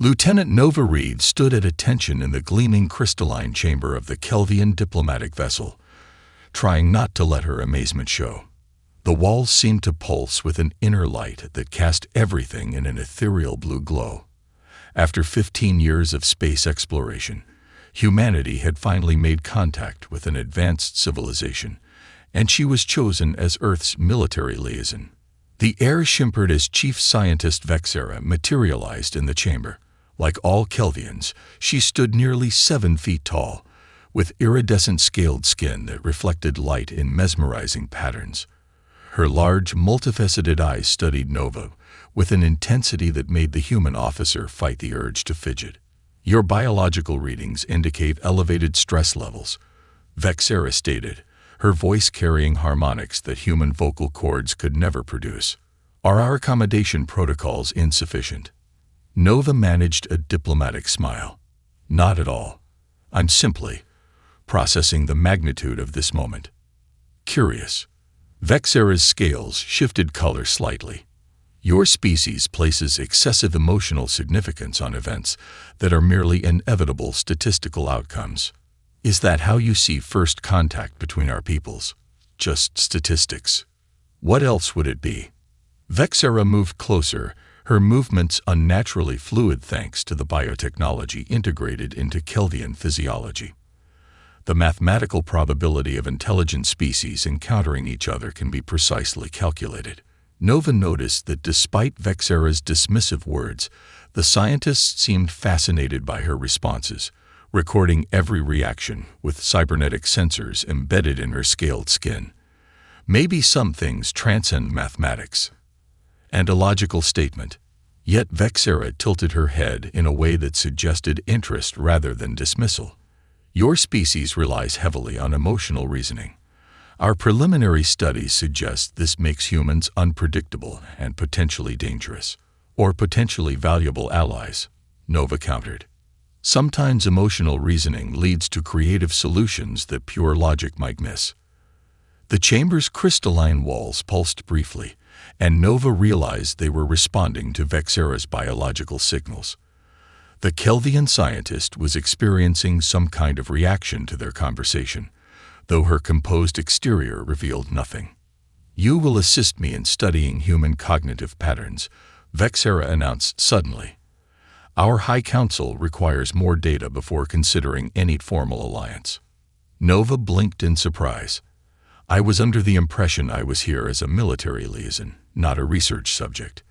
Lieutenant Nova Reed stood at attention in the gleaming crystalline chamber of the Kelvian diplomatic vessel, trying not to let her amazement show. The walls seemed to pulse with an inner light that cast everything in an ethereal blue glow. After 15 years of space exploration, humanity had finally made contact with an advanced civilization, and she was chosen as Earth's military liaison. The air shimmered as Chief Scientist Vexera materialized in the chamber. Like all Kelvians, she stood nearly 7 feet tall, with iridescent scaled skin that reflected light in mesmerizing patterns. Her large, multifaceted eyes studied Nova with an intensity that made the human officer fight the urge to fidget. "Your biological readings indicate elevated stress levels," Vexera stated, her voice carrying harmonics that human vocal cords could never produce. "Are our accommodation protocols insufficient?" Nova managed a diplomatic smile. "Not at all. I'm simply processing the magnitude of this moment." "Curious." Vexera's scales shifted color slightly. "Your species places excessive emotional significance on events that are merely inevitable statistical outcomes. Is that how you see first contact between our peoples? Just statistics? What else would it be?" Vexera moved closer, her movements unnaturally fluid thanks to the biotechnology integrated into Kelvian physiology. The mathematical probability of intelligent species encountering each other can be precisely calculated. Nova noticed that despite Vexera's dismissive words, the scientists seemed fascinated by her responses, recording every reaction with cybernetic sensors embedded in her scaled skin. Maybe some things transcend mathematics. And a logical statement. Yet Vexera tilted her head in a way that suggested interest rather than dismissal. "Your species relies heavily on emotional reasoning. Our preliminary studies suggest this makes humans unpredictable and potentially dangerous, or potentially valuable allies," Nova countered. "Sometimes emotional reasoning leads to creative solutions that pure logic might miss." The chamber's crystalline walls pulsed briefly, and Nova realized they were responding to Vexera's biological signals. The Kelvian scientist was experiencing some kind of reaction to their conversation, though her composed exterior revealed nothing. "You will assist me in studying human cognitive patterns," Vexera announced suddenly. "Our High Council requires more data before considering any formal alliance." Nova blinked in surprise. "I was under the impression I was here as a military liaison, not a research subject.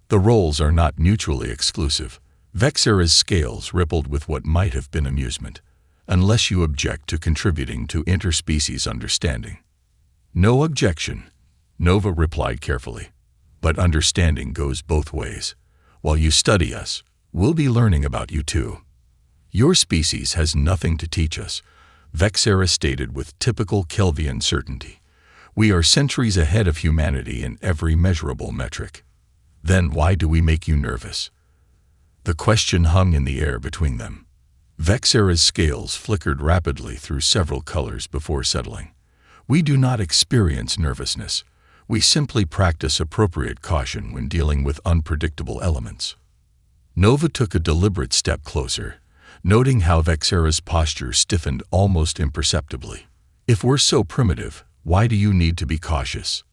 The roles are not mutually exclusive." Vexera's scales rippled with what might have been amusement. "Unless you object to contributing to interspecies understanding." "No objection," Nova replied carefully. "But understanding goes both ways. While you study us, we'll be learning about you too." "Your species has nothing to teach us," Vexera stated with typical Kelvian certainty. "We are centuries ahead of humanity in every measurable metric." "Then why do we make you nervous?" The question hung in the air between them. Vexera's scales flickered rapidly through several colors before settling. "We do not experience nervousness. We simply practice appropriate caution when dealing with unpredictable elements." Nova took a deliberate step closer, noting how Vexera's posture stiffened almost imperceptibly. "If we're so primitive, why do you need to be cautious?"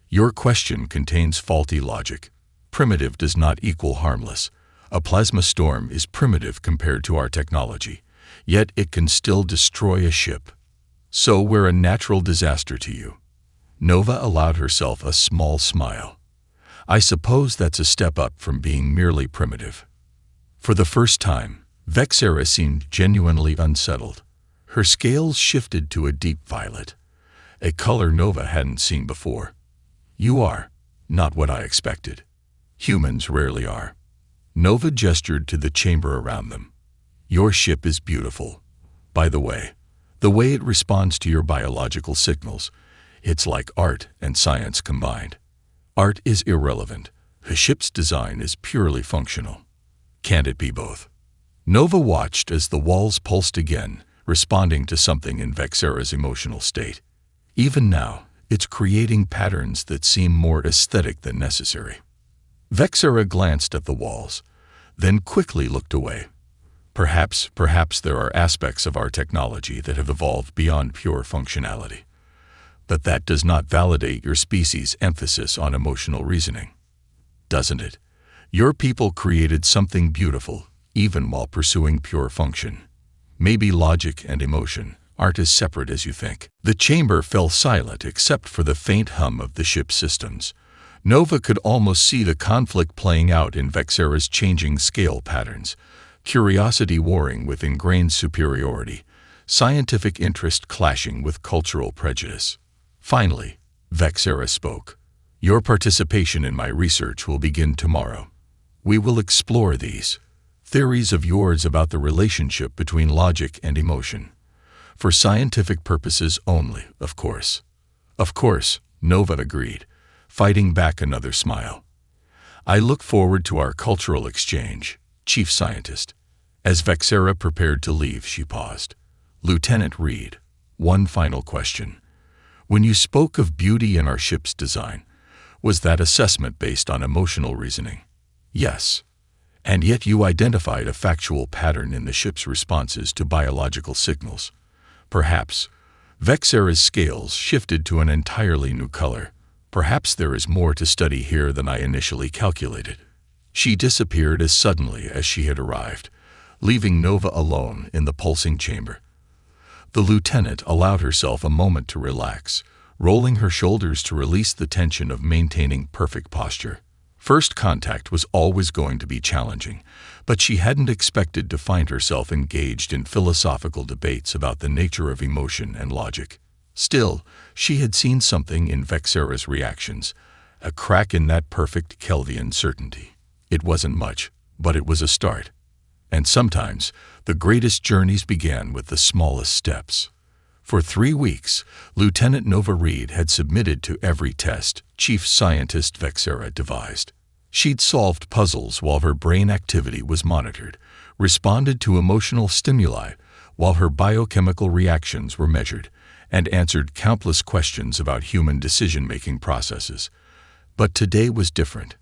"Your question contains faulty logic. Primitive does not equal harmless. A plasma storm is primitive compared to our technology, yet it can still destroy a ship. So we're a natural disaster to you." Nova allowed herself a small smile. "I suppose that's a step up from being merely primitive." For the first time, Vexera seemed genuinely unsettled. Her scales shifted to a deep violet, a color Nova hadn't seen before. "You are not what I expected. Humans rarely are." Nova gestured to the chamber around them. "Your ship is beautiful. By the way it responds to your biological signals, it's like art and science combined." "Art is irrelevant. The ship's design is purely functional." "Can't it be both?" Nova watched as the walls pulsed again, responding to something in Vexera's emotional state. Even now, it's creating patterns that seem more aesthetic than necessary. Vexera glanced at the walls. then quickly looked away. Perhaps there are aspects of our technology that have evolved beyond pure functionality. But that does not validate your species' emphasis on emotional reasoning, doesn't it? Your people created something beautiful, even while pursuing pure function. Maybe logic and emotion aren't as separate as you think. The chamber fell silent except for the faint hum of the ship's systems. Nova could almost see the conflict playing out in Vexera's changing scale patterns, curiosity warring with ingrained superiority, scientific interest clashing with cultural prejudice. Finally, Vexera spoke. Your participation in my research will begin tomorrow. We will explore these theories of yours about the relationship between logic and emotion. For scientific purposes only, of course. Of course, Nova agreed, fighting back another smile. I look forward to our cultural exchange, Chief Scientist. As Vexera prepared to leave, she paused. Lieutenant Reed, one final question. When you spoke of beauty in our ship's design, was that assessment based on emotional reasoning? Yes. And yet you identified a factual pattern in the ship's responses to biological signals. Perhaps Vexera's scales shifted to an entirely new color. Perhaps there is more to study here than I initially calculated. She disappeared as suddenly as she had arrived, leaving Nova alone in the pulsing chamber. The lieutenant allowed herself a moment to relax, rolling her shoulders to release the tension of maintaining perfect posture. First contact was always going to be challenging, but she hadn't expected to find herself engaged in philosophical debates about the nature of emotion and logic. Still, she had seen something in Vexera's reactions, a crack in that perfect Kelvian certainty. It wasn't much, but it was a start. And sometimes, the greatest journeys began with the smallest steps. For 3 weeks, Lieutenant Nova Reed had submitted to every test Chief Scientist Vexera devised. She'd solved puzzles while her brain activity was monitored, responded to emotional stimuli while her biochemical reactions were measured, and answered countless questions about human decision-making processes. But today was different.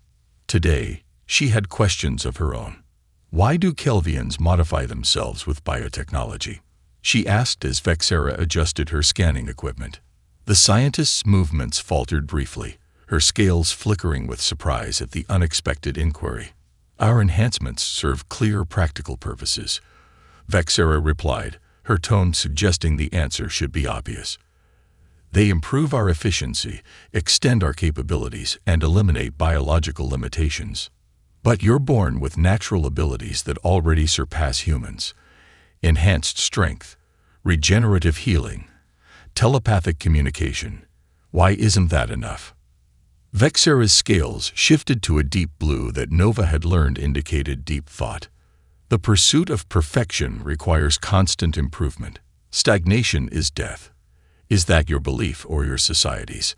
Today, she had questions of her own. Why do Kelvians modify themselves with biotechnology? She asked as Vexera adjusted her scanning equipment. The scientist's movements faltered briefly, her scales flickering with surprise at the unexpected inquiry. Our enhancements serve clear practical purposes, Vexera replied, her tone suggesting the answer should be obvious. They improve our efficiency, extend our capabilities, and eliminate biological limitations. But you're born with natural abilities that already surpass humans. Enhanced strength, regenerative healing, telepathic communication. Why isn't that enough? Vexera's scales shifted to a deep blue that Nova had learned indicated deep thought. The pursuit of perfection requires constant improvement. Stagnation is death. Is that your belief or your society's?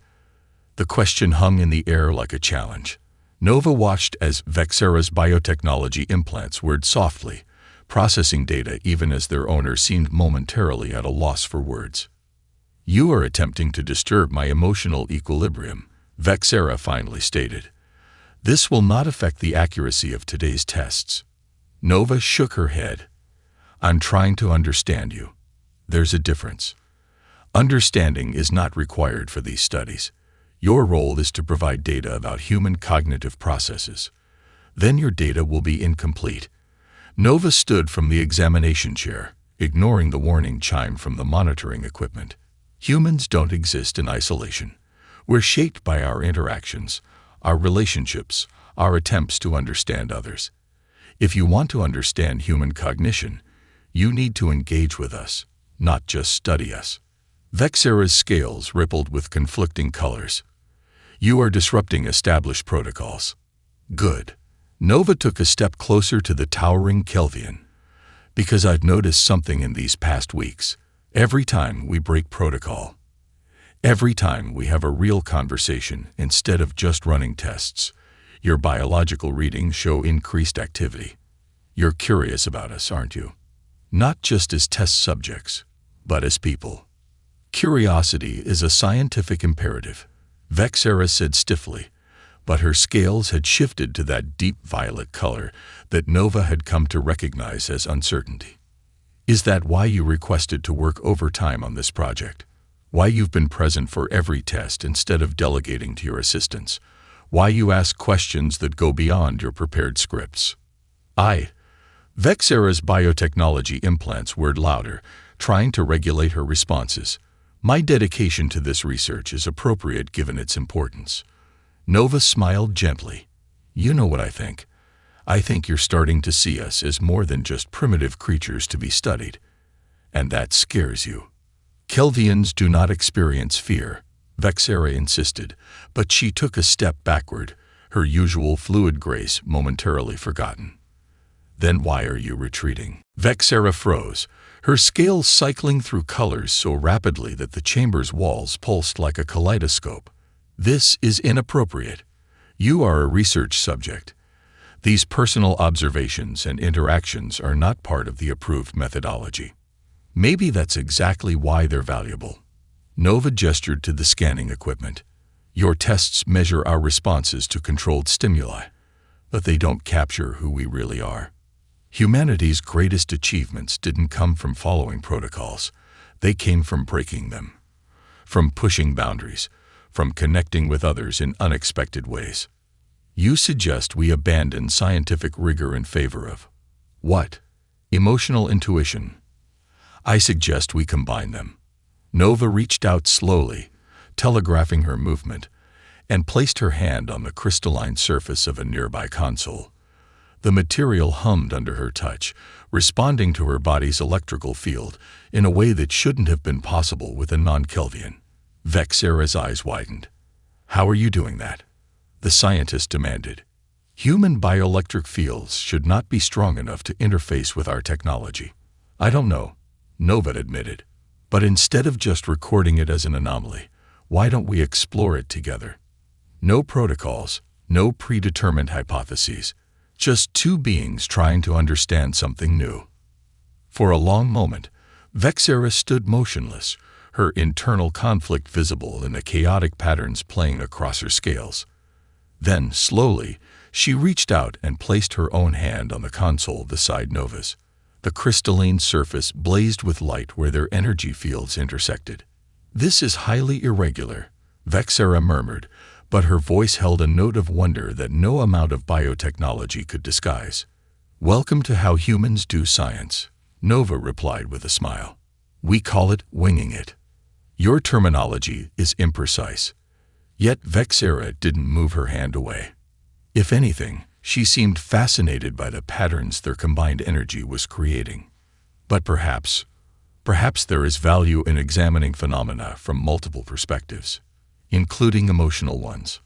The question hung in the air like a challenge. Nova watched as Vexera's biotechnology implants whirred softly, processing data even as their owner seemed momentarily at a loss for words. You are attempting to disturb my emotional equilibrium, Vexera finally stated. This will not affect the accuracy of today's tests. Nova shook her head. I'm trying to understand you. There's a difference. Understanding is not required for these studies. Your role is to provide data about human cognitive processes. Then your data will be incomplete. Nova stood from the examination chair, ignoring the warning chime from the monitoring equipment. Humans don't exist in isolation. We're shaped by our interactions, our relationships, our attempts to understand others. If you want to understand human cognition, you need to engage with us, not just study us. Vexera's scales rippled with conflicting colors. You are disrupting established protocols. Good. Nova took a step closer to the towering Kelvian. Because I've noticed something in these past weeks. Every time we break protocol, every time we have a real conversation instead of just running tests, your biological readings show increased activity. You're curious about us, aren't you? Not just as test subjects, but as people. Curiosity is a scientific imperative, Vexera said stiffly, but her scales had shifted to that deep violet color that Nova had come to recognize as uncertainty. Is that why you requested to work overtime on this project? Why you've been present for every test instead of delegating to your assistants? Why you ask questions that go beyond your prepared scripts? Vexera's biotechnology implants whirred louder, trying to regulate her responses. My dedication to this research is appropriate given its importance. Nova smiled gently. You know what I think. I think you're starting to see us as more than just primitive creatures to be studied. And that scares you. Kelvians do not experience fear, Vexera insisted, but she took a step backward, her usual fluid grace momentarily forgotten. Then why are you retreating? Vexera froze, her scales cycling through colors so rapidly that the chamber's walls pulsed like a kaleidoscope. This is inappropriate. You are a research subject. These personal observations and interactions are not part of the approved methodology. Maybe that's exactly why they're valuable. Nova gestured to the scanning equipment. Your tests measure our responses to controlled stimuli, but they don't capture who we really are. Humanity's greatest achievements didn't come from following protocols. They came from breaking them, from pushing boundaries, from connecting with others in unexpected ways. You suggest we abandon scientific rigor in favor of what? Emotional intuition. I suggest we combine them. Nova reached out slowly, telegraphing her movement, and placed her hand on the crystalline surface of a nearby console. The material hummed under her touch, responding to her body's electrical field in a way that shouldn't have been possible with a non-Kelvian. Vexera's eyes widened. How are you doing that? The scientist demanded. Human bioelectric fields should not be strong enough to interface with our technology. I don't know, Nova admitted. But instead of just recording it as an anomaly, why don't we explore it together? No protocols, no predetermined hypotheses, just two beings trying to understand something new. For a long moment, Vexera stood motionless, her internal conflict visible in the chaotic patterns playing across her scales. Then, slowly, she reached out and placed her own hand on the console beside Nova's. The crystalline surface blazed with light where their energy fields intersected. This is highly irregular, Vexera murmured, but her voice held a note of wonder that no amount of biotechnology could disguise. Welcome to how humans do science, Nova replied with a smile. We call it winging it. Your terminology is imprecise. Yet Vexera didn't move her hand away. If anything, she seemed fascinated by the patterns their combined energy was creating. But perhaps there is value in examining phenomena from multiple perspectives, including emotional ones.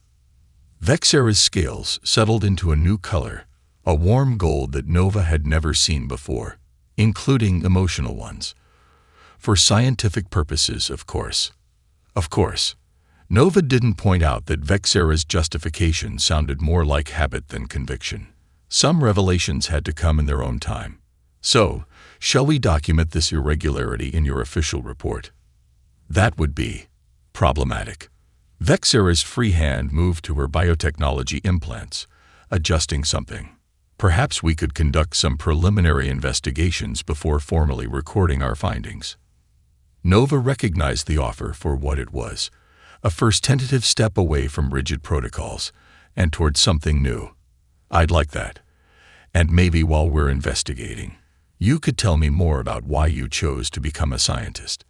Vexera's scales settled into a new color, a warm gold that Nova had never seen before, including emotional ones. For scientific purposes, of course. Of course. Nova didn't point out that Vexera's justification sounded more like habit than conviction. Some revelations had to come in their own time. So, shall we document this irregularity in your official report? That would be problematic. Vexera's free hand moved to her biotechnology implants, adjusting something. Perhaps we could conduct some preliminary investigations before formally recording our findings. Nova recognized the offer for what it was, a first tentative step away from rigid protocols and towards something new. I'd like that. And maybe while we're investigating, you could tell me more about why you chose to become a scientist.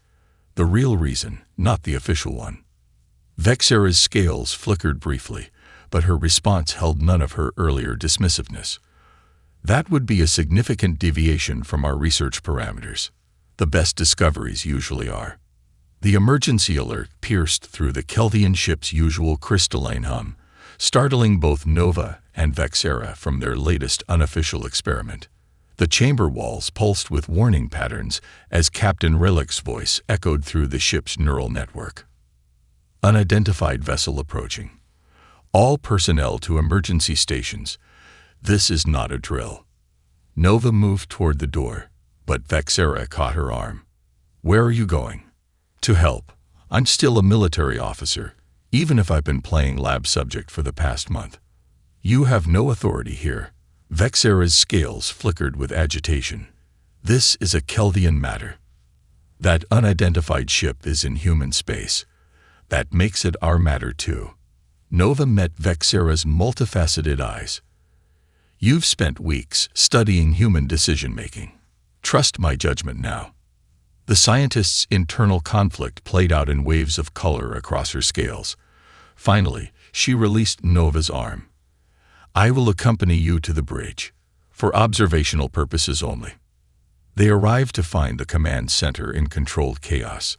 The real reason, not the official one. Vexera's scales flickered briefly, but her response held none of her earlier dismissiveness. That would be a significant deviation from our research parameters. The best discoveries usually are. The emergency alert pierced through the Kelvian ship's usual crystalline hum, startling both Nova and Vexera from their latest unofficial experiment. The chamber walls pulsed with warning patterns as Captain Relic's voice echoed through the ship's neural network. Unidentified vessel approaching. All personnel to emergency stations. This is not a drill. Nova moved toward the door, but Vexera caught her arm. Where are you going? To help. I'm still a military officer. even if I've been playing lab subject for the past month. You have no authority here. Vexera's scales flickered with agitation. This is a Kelvian matter. That unidentified ship is in human space. That makes it our matter too. Nova met Vexera's multifaceted eyes. You've spent weeks studying human decision-making. Trust my judgment now. The scientist's internal conflict played out in waves of color across her scales. Finally, she released Nova's arm. I will accompany you to the bridge, for observational purposes only. They arrived to find the command center in controlled chaos.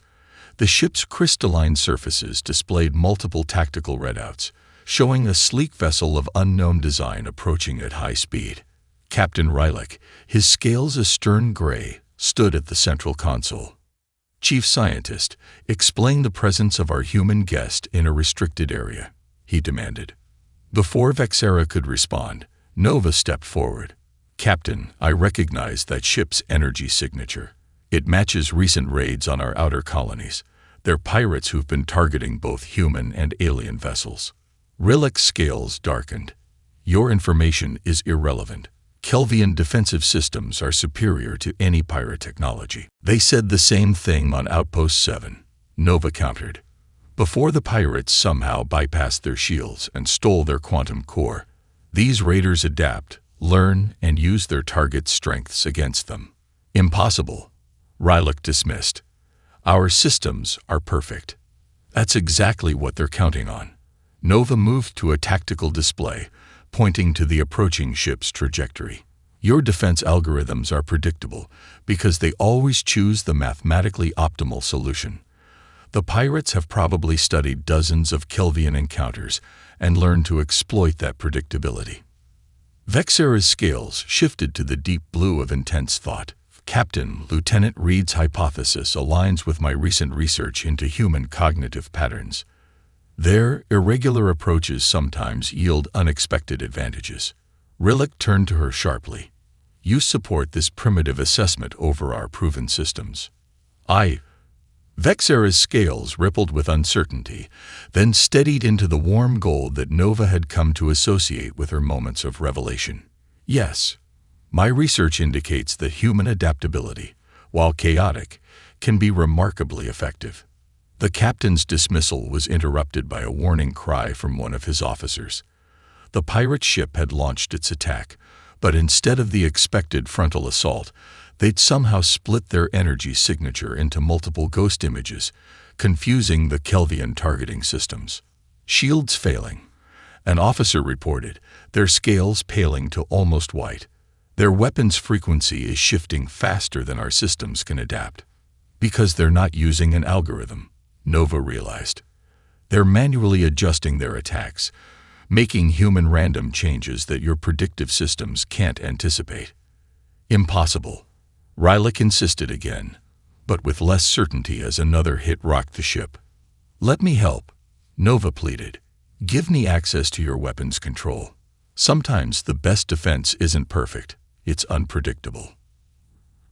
The ship's crystalline surfaces displayed multiple tactical readouts, showing a sleek vessel of unknown design approaching at high speed. Captain Rylick, his scales a stern gray, stood at the central console. Chief Scientist, explain the presence of our human guest in a restricted area, he demanded. Before Vexera could respond, Nova stepped forward. Captain, I recognize that ship's energy signature. It matches recent raids on our outer colonies. They're pirates who've been targeting both human and alien vessels. Rylick's scales darkened. Your information is irrelevant. Kelvian defensive systems are superior to any pirate technology. They said the same thing on Outpost 7, Nova countered. Before the pirates somehow bypassed their shields and stole their quantum core, these raiders adapt, learn, and use their target's strengths against them. Impossible, Rylick dismissed. Our systems are perfect. That's exactly what they're counting on. Nova moved to a tactical display, pointing to the approaching ship's trajectory. Your defense algorithms are predictable because they always choose the mathematically optimal solution. The pirates have probably studied dozens of Kelvian encounters and learned to exploit that predictability. Vexera's scales shifted to the deep blue of intense thought. Captain, Lieutenant Reed's hypothesis aligns with my recent research into human cognitive patterns. Their irregular approaches sometimes yield unexpected advantages. Rylick turned to her sharply. You support this primitive assessment over our proven systems. Vexera's scales rippled with uncertainty, then steadied into the warm gold that Nova had come to associate with her moments of revelation. Yes, my research indicates that human adaptability, while chaotic, can be remarkably effective. The captain's dismissal was interrupted by a warning cry from one of his officers. The pirate ship had launched its attack, but instead of the expected frontal assault, they'd somehow split their energy signature into multiple ghost images, confusing the Kelvian targeting systems. Shields failing. An officer reported, their scales paling to almost white. Their weapons frequency is shifting faster than our systems can adapt. Because they're not using an algorithm, Nova realized. They're manually adjusting their attacks, making human random changes that your predictive systems can't anticipate. Impossible. Rylick insisted again, but with less certainty as another hit rocked the ship. Let me help, Nova pleaded. Give me access to your weapons control. Sometimes the best defense isn't perfect, it's unpredictable.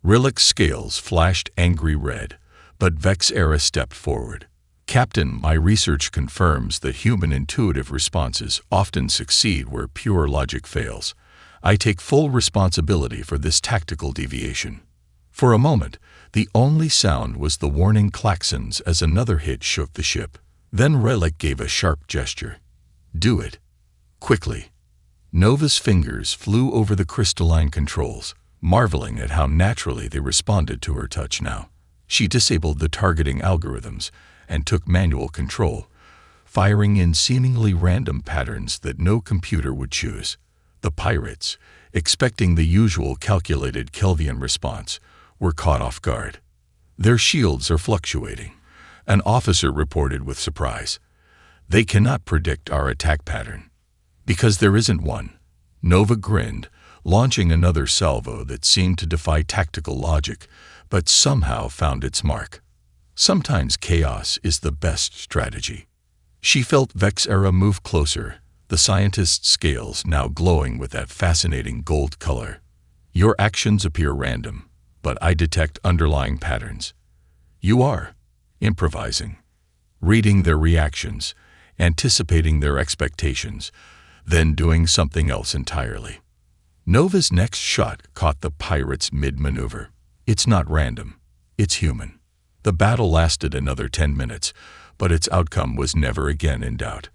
Rylick's scales flashed angry red, but Vexera stepped forward. Captain, my research confirms that human intuitive responses often succeed where pure logic fails. I take full responsibility for this tactical deviation. For a moment, the only sound was the warning klaxons as another hit shook the ship. Then Rylick gave a sharp gesture. Do it. Quickly. Nova's fingers flew over the crystalline controls, marveling at how naturally they responded to her touch now. She disabled the targeting algorithms and took manual control, firing in seemingly random patterns that no computer would choose. The pirates, expecting the usual calculated Kelvian response, were caught off guard. Their shields are fluctuating, an officer reported with surprise. They cannot predict our attack pattern. Because there isn't one. Nova grinned, launching another salvo that seemed to defy tactical logic, but somehow found its mark. Sometimes chaos is the best strategy. She felt Vexera move closer, the scientist's scales now glowing with that fascinating gold color. Your actions appear random, but I detect underlying patterns. You are improvising, reading their reactions, anticipating their expectations, then doing something else entirely. Nova's next shot caught the pirates mid-maneuver. It's not random. It's human. The battle lasted another 10 minutes, but its outcome was never again in doubt.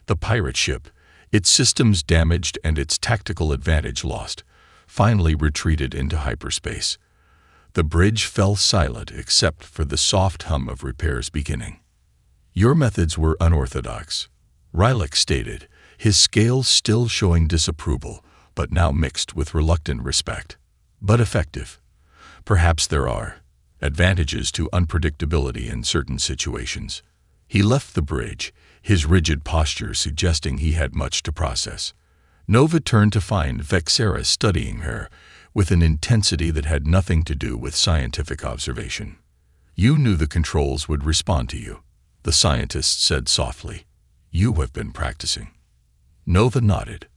The pirate ship, its systems damaged and its tactical advantage lost, finally retreated into hyperspace. The bridge fell silent except for the soft hum of repairs beginning. Your methods were unorthodox, Rylak stated, his scales still showing disapproval, but now mixed with reluctant respect. But effective. Perhaps there are advantages to unpredictability in certain situations. He left the bridge, his rigid posture suggesting he had much to process. Nova turned to find Vexera studying her, with an intensity that had nothing to do with scientific observation. You knew the controls would respond to you, the scientist said softly. You have been practicing. Nova nodded.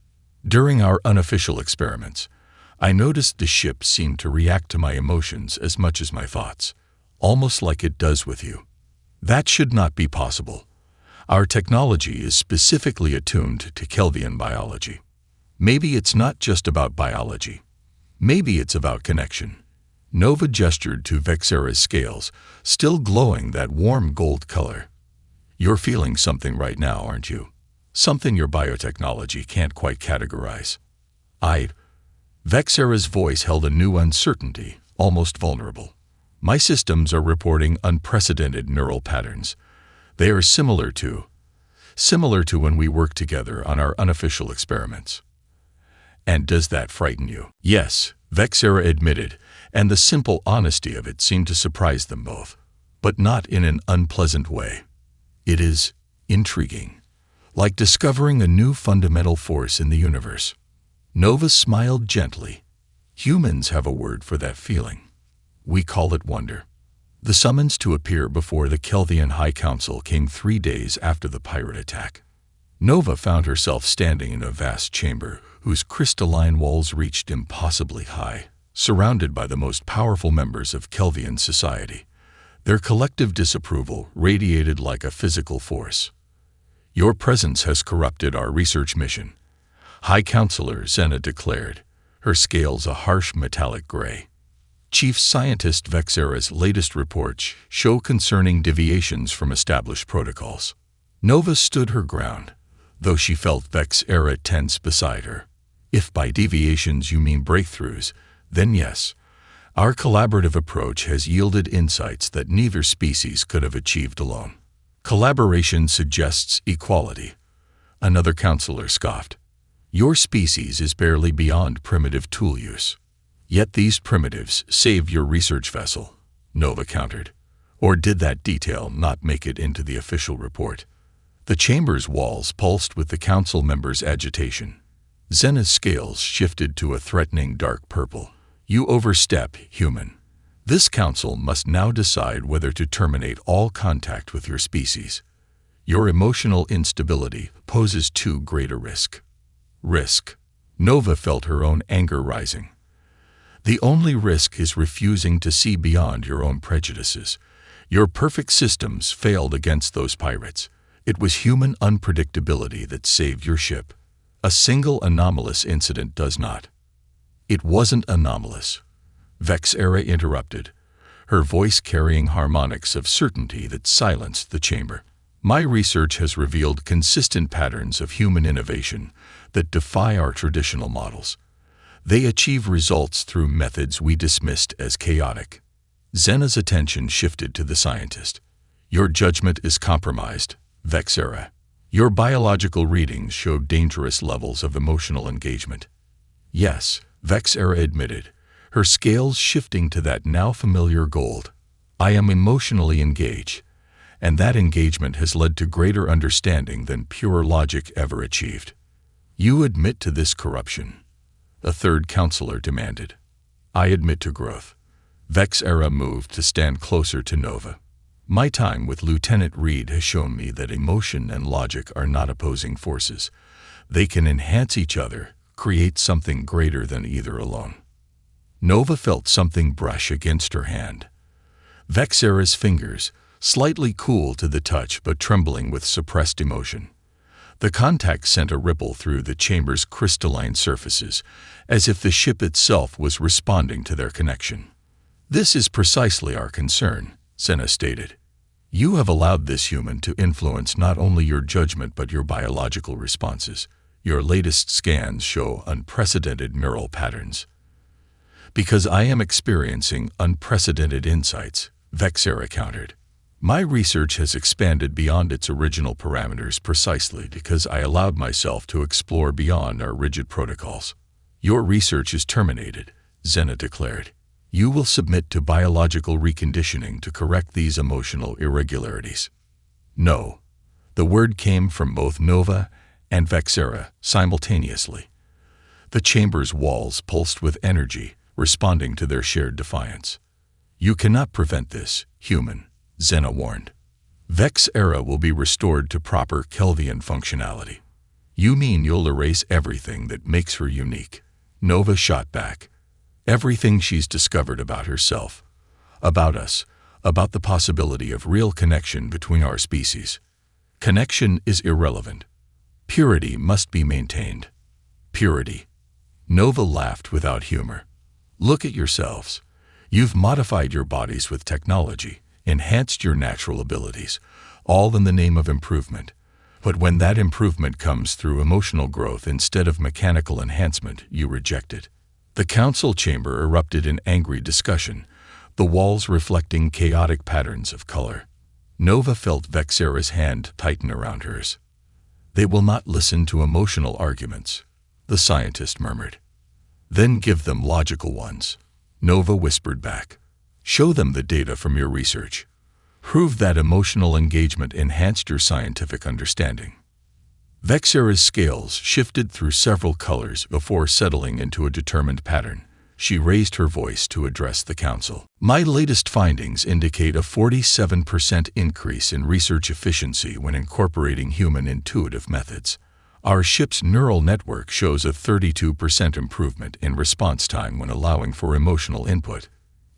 During our unofficial experiments, I noticed the ship seemed to react to my emotions as much as my thoughts, almost like it does with you. That should not be possible. Our technology is specifically attuned to Kelvian biology. Maybe it's not just about biology. Maybe it's about connection. Nova gestured to Vexera's scales, still glowing that warm gold color. You're feeling something right now, aren't you? Something your biotechnology can't quite categorize. Vexera's voice held a new uncertainty, almost vulnerable. My systems are reporting unprecedented neural patterns. They are similar to when we worked together on our unofficial experiments. And does that frighten you? Yes, Vexera admitted, and the simple honesty of it seemed to surprise them both, but not in an unpleasant way. It is intriguing, like discovering a new fundamental force in the universe. Nova smiled gently. Humans have a word for that feeling. We call it wonder. The summons to appear before the Kelvian High Council came 3 days after the pirate attack. Nova found herself standing in a vast chamber whose crystalline walls reached impossibly high, surrounded by the most powerful members of Kelvian society. Their collective disapproval radiated like a physical force. Your presence has corrupted our research mission, High Counselor Zena declared, her scales a harsh metallic gray. Chief Scientist Vexera's latest reports show concerning deviations from established protocols. Nova stood her ground, though she felt Vexera tense beside her. If by deviations you mean breakthroughs, then yes, our collaborative approach has yielded insights that neither species could have achieved alone. Collaboration suggests equality. Another counselor scoffed. Your species is barely beyond primitive tool use. Yet these primitives saved your research vessel, Nova countered. Or did that detail not make it into the official report? The chamber's walls pulsed with the council members' agitation. Zena's scales shifted to a threatening dark purple. You overstep, human. This council must now decide whether to terminate all contact with your species. Your emotional instability poses too great a risk. Risk. Nova felt her own anger rising. The only risk is refusing to see beyond your own prejudices. Your perfect systems failed against those pirates. It was human unpredictability that saved your ship. A single anomalous incident does not. It wasn't anomalous. Vexera interrupted, her voice carrying harmonics of certainty that silenced the chamber. My research has revealed consistent patterns of human innovation that defy our traditional models. They achieve results through methods we dismissed as chaotic. Zena's attention shifted to the scientist. Your judgment is compromised, Vexera. Your biological readings show dangerous levels of emotional engagement. Yes, Vexera admitted, her scales shifting to that now familiar gold. I am emotionally engaged, and that engagement has led to greater understanding than pure logic ever achieved. You admit to this corruption, a third counselor demanded. I admit to growth. Vexera moved to stand closer to Nova. My time with Lieutenant Reed has shown me that emotion and logic are not opposing forces. They can enhance each other, create something greater than either alone. Nova felt something brush against her hand. Vexera's fingers, slightly cool to the touch but trembling with suppressed emotion. The contact sent a ripple through the chamber's crystalline surfaces, as if the ship itself was responding to their connection. "This is precisely our concern," Zena stated. "You have allowed this human to influence not only your judgment but your biological responses. Your latest scans show unprecedented neural patterns." "Because I am experiencing unprecedented insights," Vexera countered. "My research has expanded beyond its original parameters precisely because I allowed myself to explore beyond our rigid protocols." "Your research is terminated," Zena declared. "You will submit to biological reconditioning to correct these emotional irregularities." "No." The word came from both Nova and Vexera simultaneously. The chamber's walls pulsed with energy, responding to their shared defiance. "You cannot prevent this, human," Zena warned. "Vexera will be restored to proper Kelvian functionality." "You mean you'll erase everything that makes her unique?" Nova shot back. "Everything she's discovered about herself, about us, about the possibility of real connection between our species. Connection is irrelevant. Purity must be maintained." "Purity?" Nova laughed without humor. "Look at yourselves. You've modified your bodies with technology, enhanced your natural abilities, all in the name of improvement. But when that improvement comes through emotional growth instead of mechanical enhancement, you reject it." The council chamber erupted in angry discussion, the walls reflecting chaotic patterns of color. Nova felt Vexera's hand tighten around hers. "They will not listen to emotional arguments," the scientist murmured. "Then give them logical ones," Nova whispered back. "Show them the data from your research. Prove that emotional engagement enhanced your scientific understanding." Vexera's scales shifted through several colors before settling into a determined pattern. She raised her voice to address the council. "My latest findings indicate a 47% increase in research efficiency when incorporating human intuitive methods. Our ship's neural network shows a 32% improvement in response time when allowing for emotional input.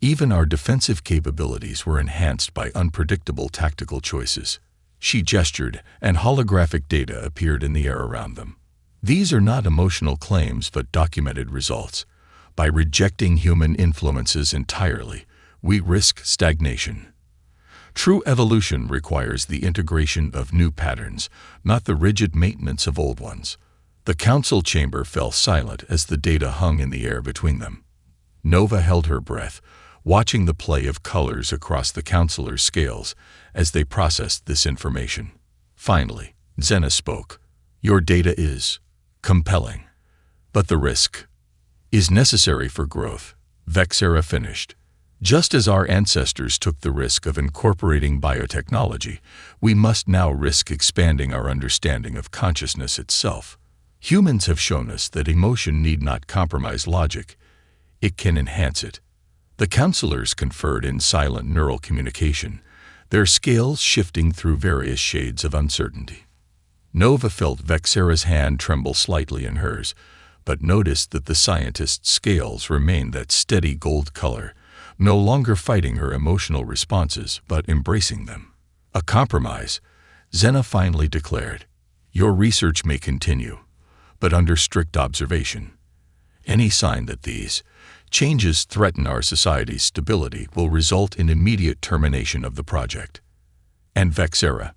Even our defensive capabilities were enhanced by unpredictable tactical choices." She gestured, and holographic data appeared in the air around them. "These are not emotional claims but documented results. By rejecting human influences entirely, we risk stagnation. True evolution requires the integration of new patterns, not the rigid maintenance of old ones." The council chamber fell silent as the data hung in the air between them. Nova held her breath, watching the play of colors across the councilors' scales as they processed this information. Finally, Zena spoke. "Your data is compelling, but the risk is necessary for growth," Vexera finished. "Just as our ancestors took the risk of incorporating biotechnology, we must now risk expanding our understanding of consciousness itself. Humans have shown us that emotion need not compromise logic. It can enhance it." The counselors conferred in silent neural communication, their scales shifting through various shades of uncertainty. Nova felt Vexera's hand tremble slightly in hers, but noticed that the scientist's scales remained that steady gold color, no longer fighting her emotional responses but embracing them. "A compromise," Zena finally declared. "Your research may continue, but under strict observation. Any sign that these changes threaten our society's stability will result in immediate termination of the project." "And Vexera?"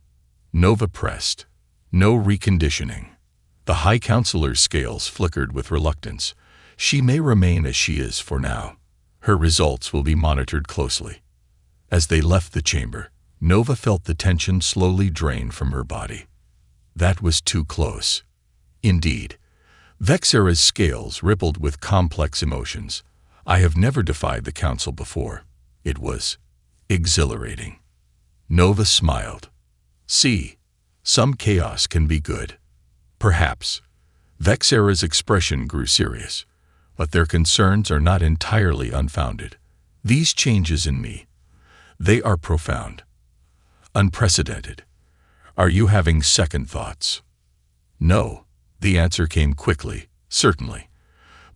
Nova pressed. "No reconditioning." The High Counselor's scales flickered with reluctance. "She may remain as she is for now. Her results will be monitored closely." As they left the chamber, Nova felt the tension slowly drain from her body. That was too close. Indeed, Vexera's scales rippled with complex emotions. "I have never defied the council before." It was exhilarating. Nova smiled. "See, some chaos can be good." "Perhaps." Vexera's expression grew serious. "But their concerns are not entirely unfounded. These changes in me, they are profound, unprecedented. Are you having second thoughts?" "No," the answer came quickly, "certainly.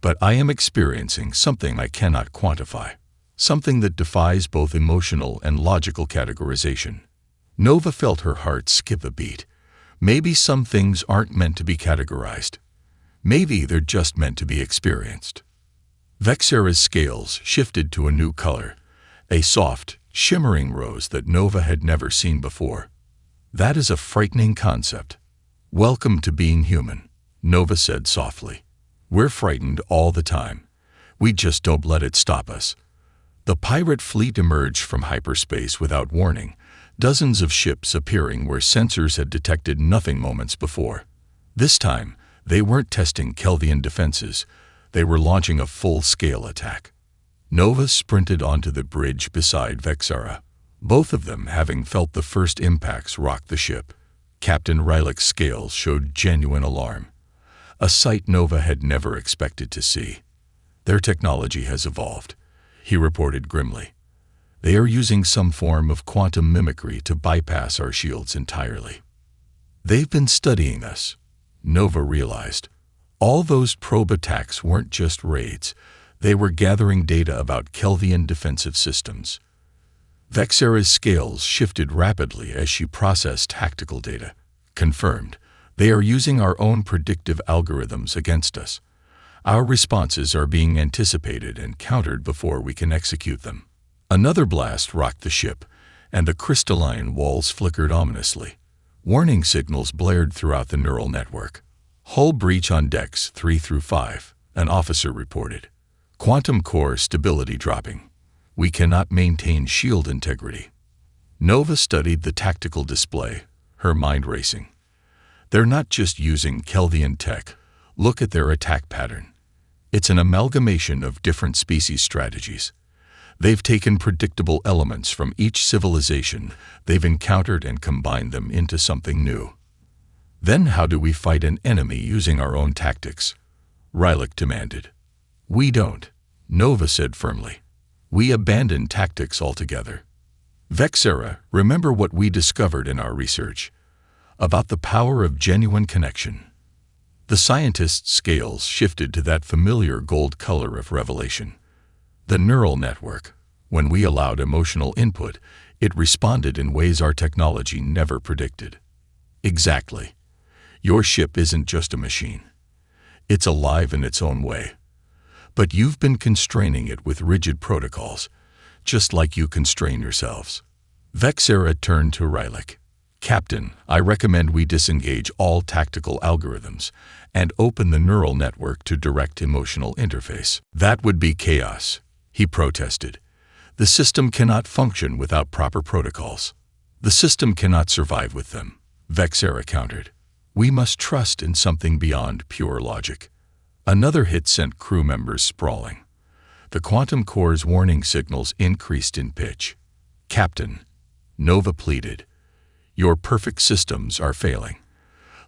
But I am experiencing something I cannot quantify." something that defies both emotional and logical categorization. Nova felt her heart skip a beat. Maybe some things aren't meant to be categorized. Maybe they're just meant to be experienced. Vexera's scales shifted to a new color, a soft, shimmering rose that Nova had never seen before. That is a frightening concept. Welcome to being human, Nova said softly. We're frightened all the time. We just don't let it stop us. The pirate fleet emerged from hyperspace without warning, dozens of ships appearing where sensors had detected nothing moments before. This time, they weren't testing Kelvian defenses. They were launching a full-scale attack. Nova sprinted onto the bridge beside Vexera, both of them having felt the first impacts rock the ship. Captain Rylick's scales showed genuine alarm, a sight Nova had never expected to see. Their technology has evolved, he reported grimly. They are using some form of quantum mimicry to bypass our shields entirely. They've been studying us, Nova realized. All those probe attacks weren't just raids. They were gathering data about Kelvian defensive systems. Vexera's scales shifted rapidly as she processed tactical data. Confirmed. They are using our own predictive algorithms against us. Our responses are being anticipated and countered before we can execute them. Another blast rocked the ship, and the crystalline walls flickered ominously. Warning signals blared throughout the neural network. Hull breach on decks 3 through 5, an officer reported. Quantum core stability dropping. We cannot maintain shield integrity. Nova studied the tactical display, her mind racing. They're not just using Kelvian tech. Look at their attack pattern. It's an amalgamation of different species strategies. They've taken predictable elements from each civilization they've encountered and combined them into something new. Then how do we fight an enemy using our own tactics? Rylick demanded. We don't, Nova said firmly. We abandon tactics altogether. Vexera, remember what we discovered in our research about the power of genuine connection. The scientist's scales shifted to that familiar gold color of revelation. The neural network, when we allowed emotional input, it responded in ways our technology never predicted. Exactly. Your ship isn't just a machine. It's alive in its own way. But you've been constraining it with rigid protocols, just like you constrain yourselves. Vexera turned to Rylick. Captain, I recommend we disengage all tactical algorithms and open the neural network to direct emotional interface. That would be chaos, he protested. The system cannot function without proper protocols. The system cannot survive with them, Vexera countered. We must trust in something beyond pure logic. Another hit sent crew members sprawling. The quantum core's warning signals increased in pitch. Captain, Nova pleaded, your perfect systems are failing.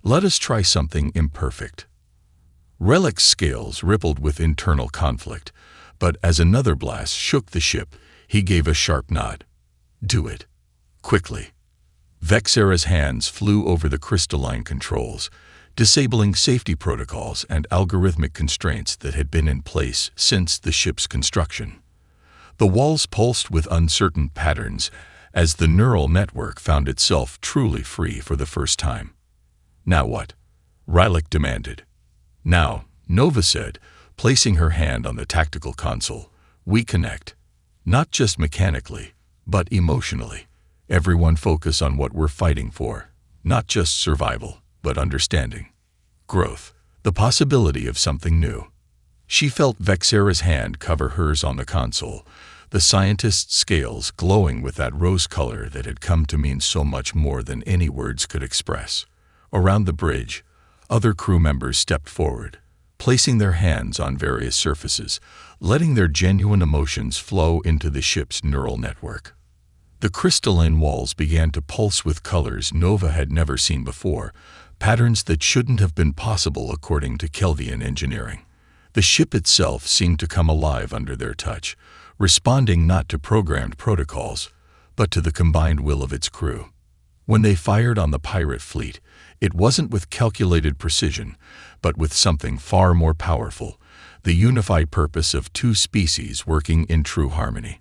Let us try something imperfect. Rylick's scales rippled with internal conflict, but as another blast shook the ship, he gave a sharp nod. Do it. Quickly. Vexera's hands flew over the crystalline controls, disabling safety protocols and algorithmic constraints that had been in place since the ship's construction. The walls pulsed with uncertain patterns as the neural network found itself truly free for the first time. Now what? Rylick demanded. Now, Nova said, placing her hand on the tactical console, we connect. Not just mechanically, but emotionally. Everyone focus on what we're fighting for. Not just survival, but understanding. Growth. The possibility of something new. She felt Vexera's hand cover hers on the console, the scientist's scales glowing with that rose color that had come to mean so much more than any words could express. Around the bridge, other crew members stepped forward, placing their hands on various surfaces, letting their genuine emotions flow into the ship's neural network. The crystalline walls began to pulse with colors Nova had never seen before, patterns that shouldn't have been possible according to Kelvian engineering. The ship itself seemed to come alive under their touch, responding not to programmed protocols, but to the combined will of its crew. When they fired on the pirate fleet, it wasn't with calculated precision, but with something far more powerful, the unified purpose of two species working in true harmony.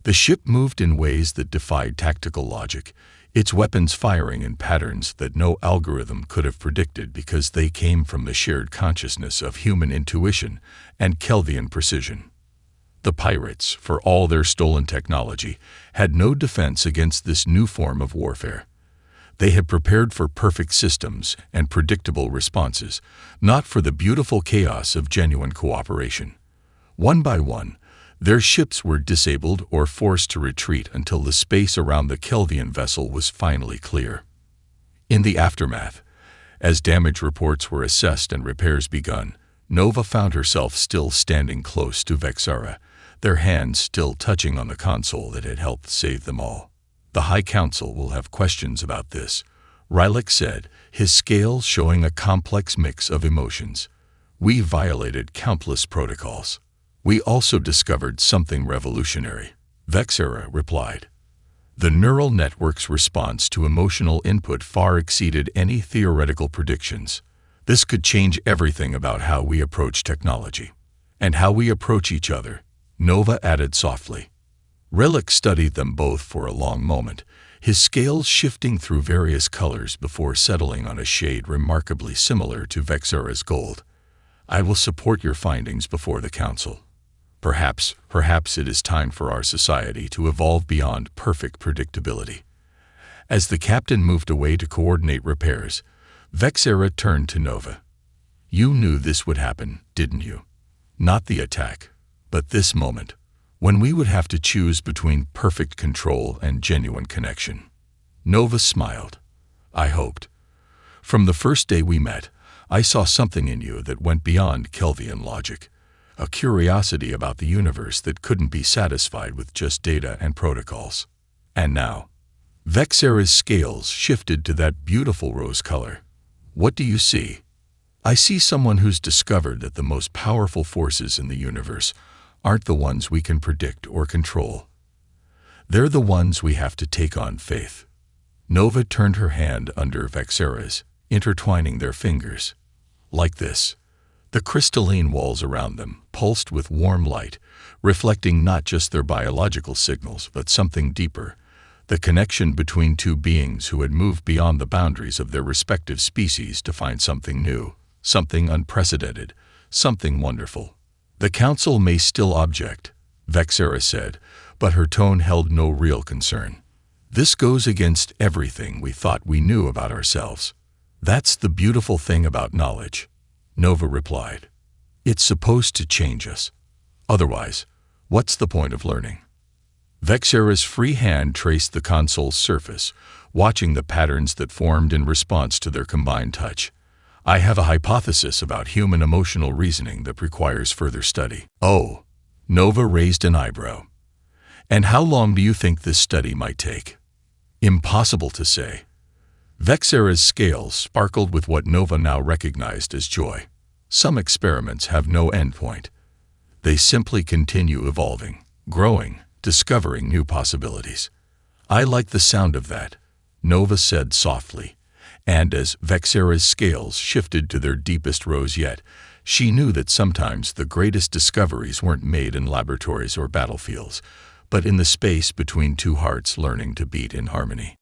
The ship moved in ways that defied tactical logic, its weapons firing in patterns that no algorithm could have predicted because they came from the shared consciousness of human intuition and Kelvian precision. The pirates, for all their stolen technology, had no defense against this new form of warfare. They had prepared for perfect systems and predictable responses, not for the beautiful chaos of genuine cooperation. One by one, their ships were disabled or forced to retreat until the space around the Kelvian vessel was finally clear. In the aftermath, as damage reports were assessed and repairs begun, Nova found herself still standing close to Vexara, their hands still touching on the console that had helped save them all. "The High Council will have questions about this," Rylak said, his scales showing a complex mix of emotions. "We violated countless protocols. We also discovered something revolutionary," Vexara replied. The neural network's response to emotional input far exceeded any theoretical predictions. This could change everything about how we approach technology. "And how we approach each other," Nova added softly. Rylak studied them both for a long moment, his scales shifting through various colors before settling on a shade remarkably similar to Vexara's gold. "I will support your findings before the Council. Perhaps it is time for our society to evolve beyond perfect predictability." As the captain moved away to coordinate repairs, Vexara turned to Nova. "You knew this would happen, didn't you? Not the attack, but this moment, when we would have to choose between perfect control and genuine connection." Nova smiled. "I hoped. From the first day we met, I saw something in you that went beyond Kelvian logic, a curiosity about the universe that couldn't be satisfied with just data and protocols. And now," Vexara's scales shifted to that beautiful rose color. "What do you see?" "I see someone who's discovered that the most powerful forces in the universe aren't the ones we can predict or control. They're the ones we have to take on faith." Nova turned her hand under Vexara's, intertwining their fingers. Like this. The crystalline walls around them pulsed with warm light, reflecting not just their biological signals, but something deeper, the connection between two beings who had moved beyond the boundaries of their respective species to find something new, something unprecedented, something wonderful. "The Council may still object," Vexara said, but her tone held no real concern. "This goes against everything we thought we knew about ourselves." "That's the beautiful thing about knowledge," Nova replied. "It's supposed to change us. Otherwise, what's the point of learning?" Vexara's free hand traced the console's surface, watching the patterns that formed in response to their combined touch. "I have a hypothesis about human emotional reasoning that requires further study." "Oh," Nova raised an eyebrow. "And how long do you think this study might take?" "Impossible to say." Vexara's scales sparkled with what Nova now recognized as joy. "Some experiments have no endpoint. They simply continue evolving, growing, discovering new possibilities." "I like the sound of that," Nova said softly, and as Vexara's scales shifted to their deepest rose yet, she knew that sometimes the greatest discoveries weren't made in laboratories or battlefields, but in the space between two hearts learning to beat in harmony.